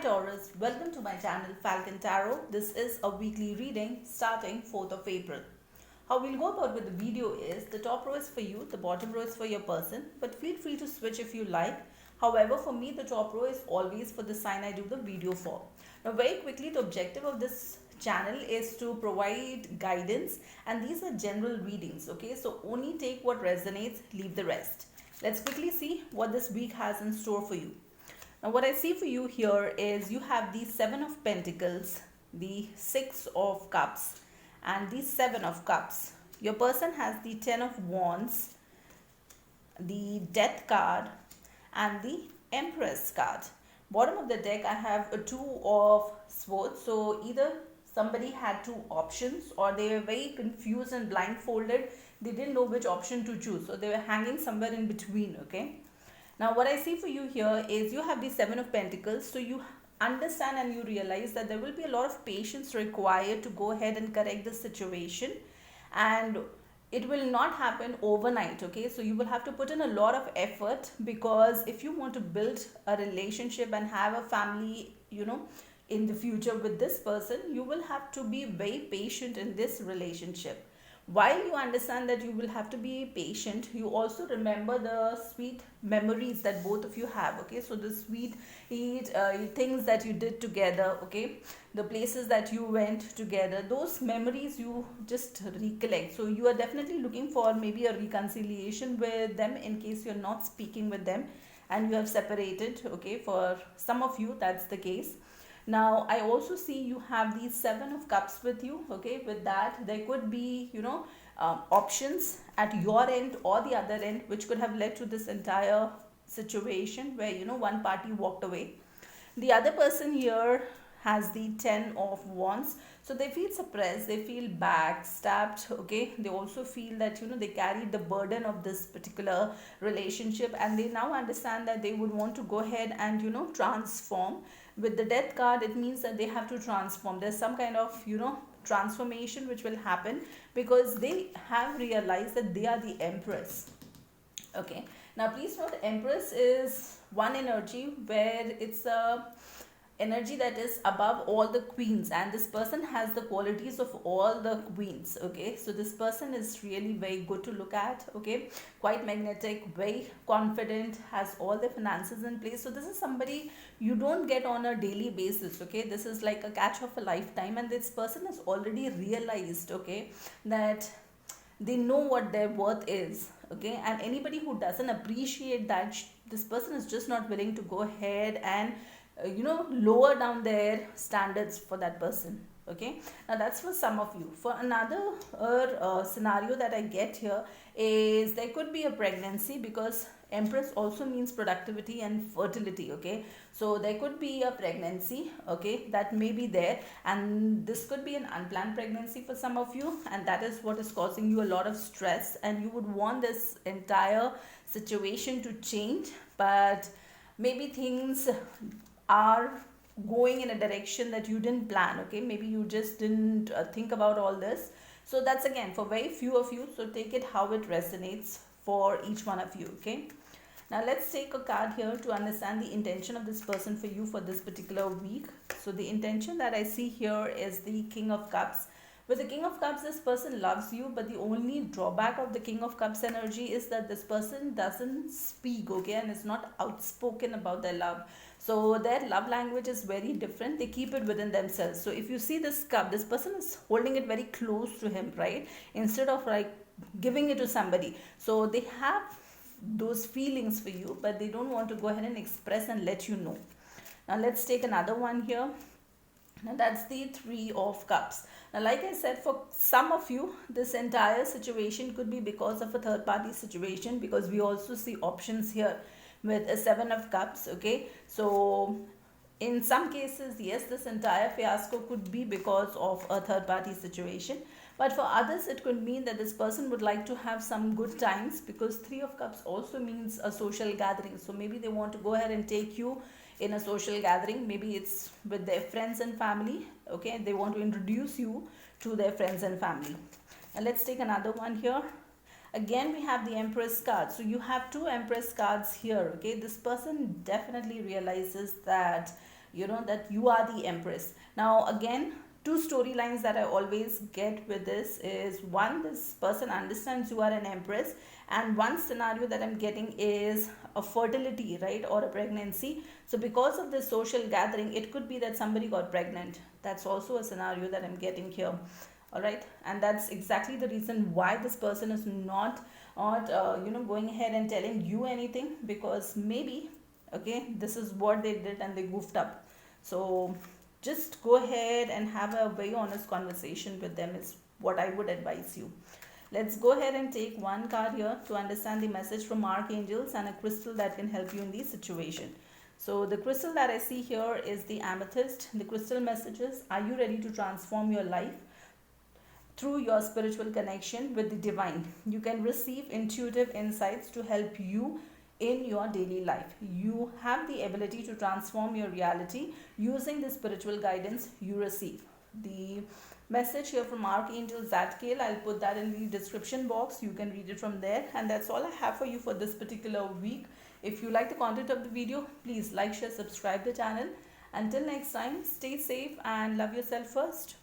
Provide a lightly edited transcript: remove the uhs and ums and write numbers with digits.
Taurus, welcome to my channel Falcon Tarot. This is a weekly reading starting 4th of April. How we'll go about with the video is the top row is for you, the bottom row is for your person, but feel free to switch if you like. However, for me the top row is always for the sign I do the video for. Now very quickly, the objective of this channel is to provide guidance and these are general readings, okay? So only take what resonates, leave the rest. Let's quickly see what this week has in store for you. Now what I see for you here is you have the 7 of Pentacles, the 6 of Cups and the 7 of Cups. Your person has the 10 of Wands, the Death card and the Empress card. Bottom of the deck I have a 2 of Swords. So either somebody had two options or they were very confused and blindfolded. They didn't know which option to choose. So they were hanging somewhere in between, okay? Now what I see for you here is you have the 7 of Pentacles. So you understand and you realize that there will be a lot of patience required to go ahead and correct the situation. And it will not happen overnight, okay? So you will have to put in a lot of effort, because if you want to build a relationship and have a family, in the future with this person, you will have to be very patient in this relationship. While you understand that you will have to be patient, you also remember the sweet memories that both of you have, okay? So the sweet things that you did together, okay? The places that you went together, those memories you just recollect. So you are definitely looking for maybe a reconciliation with them in case you're not speaking with them and you have separated, okay? For some of you, that's the case. Now I also see you have these 7 of Cups with you, okay? With that there could be options at your end or the other end which could have led to this entire situation where one party walked away. The other person here has the 10 of Wands. So they feel suppressed, they feel backstabbed, okay? They also feel that they carried the burden of this particular relationship and they now understand that they would want to go ahead and transform. With the Death card, it means that they have to transform. There's some kind of transformation which will happen because they have realized that they are the Empress. Okay, now please note, Empress is one energy where it's a energy that is above all the queens, and this person has the qualities of all the queens, okay? So this person is really very good to look at, okay? Quite magnetic, very confident, has all the finances in place. So this is somebody you don't get on a daily basis, okay? This is like a catch of a lifetime, and this person has already realized, okay, that they know what their worth is, okay? And anybody who doesn't appreciate that, this person is just not willing to go ahead and lower down their standards for that person, okay? Now that's for some of you. For another scenario that I get here is there could be a pregnancy, because Empress also means productivity and fertility, okay? So there could be a pregnancy, okay, that may be there, and this could be an unplanned pregnancy for some of you, and that is what is causing you a lot of stress, and you would want this entire situation to change, but maybe things are going in a direction that you didn't plan, okay? Maybe you just didn't think about all this. So that's again for very few of you, so take it how it resonates for each one of you, okay? Now let's take a card here to understand the intention of this person for you for this particular week. So the intention that I see here is the King of Cups. With the King of Cups, this person loves you, but the only drawback of the King of Cups energy is that this person doesn't speak, okay, and is not outspoken about their love. So their love language is very different. They keep it within themselves. So if you see this cup, this person is holding it very close to him, right? Instead of like giving it to somebody. So they have those feelings for you, but they don't want to go ahead and express and let you know. Now let's take another one here. Now that's the 3 of Cups. Now like I said, for some of you, this entire situation could be because of a third party situation, because we also see options here with a 7 of Cups, okay? So in some cases, yes, this entire fiasco could be because of a third party situation, but for others it could mean that this person would like to have some good times, because 3 of Cups also means a social gathering. So maybe they want to go ahead and take you in a social gathering. Maybe it's with their friends and family, okay? They want to introduce you to their friends and family. And let's take another one here. Again, we have the Empress card. So you have 2 Empress cards here, okay? This person definitely realizes that that you are the empress. Now again, two storylines that I always get with this is, one, this person understands you are an empress, and one scenario that I'm getting is a fertility, right, or a pregnancy. So because of this social gathering, it could be that somebody got pregnant. That's also a scenario that I'm getting here. All right, and that's exactly the reason why this person is not going ahead and telling you anything, because maybe, okay, this is what they did and they goofed up. So just go ahead and have a very honest conversation with them is what I would advise you. Let's go ahead and take one card here to understand the message from archangels and a crystal that can help you in this situation. So the crystal that I see here is the amethyst. The crystal messages: are you ready to transform your life through your spiritual connection with the divine? You can receive intuitive insights to help you in your daily life. You have the ability to transform your reality using the spiritual guidance you receive. The message here from Archangel Zadkiel, I'll put that in the description box. You can read it from there. And that's all I have for you for this particular week. If you like the content of the video, please like, share, subscribe the channel. Until next time, stay safe and love yourself first.